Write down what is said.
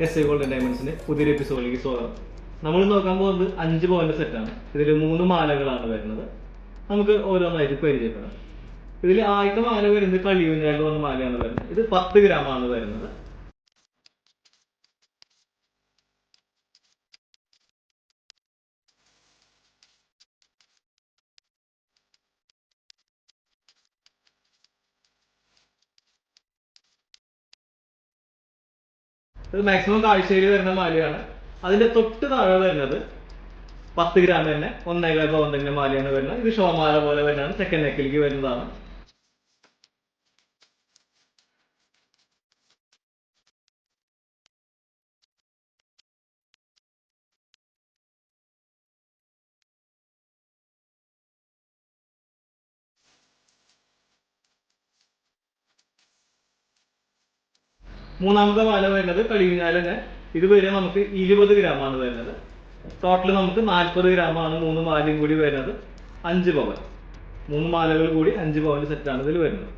S I golden ഡയമണ്ട്സിന്റെ പുതിയൊരു എപ്പിസോഡിലേക്ക് സ്വാഗതം. നമ്മൾ നോക്കാൻ പോകുന്നത് 5 പവന്റെ സെറ്റാണ്. ഇതിൽ 3 മാലകളാണ് വരുന്നത്. നമുക്ക് ഓരോന്നായിട്ട് പരിചയപ്പെടാം. ഇതിൽ ആദ്യത്തെ മാല വരുന്നത് കളിയൂഞ്ഞാൽ എന്ന മാലയാണ് വരുന്നത്. ഇത് 10 ഗ്രാമാണ് വരുന്നത്. ഇത് മാക്സിമം കാഴ്ചയിൽ വരുന്ന മാലയാണ്. അതിന്റെ തൊട്ട് താഴെ വരുന്നത് 10 ഗ്രാം തന്നെ 1.25 പവന്റെ മാലയാണ് വരുന്നത്. ഇത് ഷോമാല പോലെ വരുന്നതാണ്. സെക്കൻഡ് നെക്കിലേക്ക് വരുന്നതാണ്. മൂന്നാമത്തെ മാല വരുന്നത് കളിയൂഞ്ഞാലിന്. ഇത് വരെ നമുക്ക് 20 ഗ്രാമാണ് വരുന്നത്. ടോട്ടൽ നമുക്ക് 40 ഗ്രാമാണ് 3 മാലയും കൂടി വരുന്നത്. 5 പവൻ. 3 മാലകൾ കൂടി 5 പവന്റെ സെറ്റാണ് ഇതിൽ വരുന്നത്.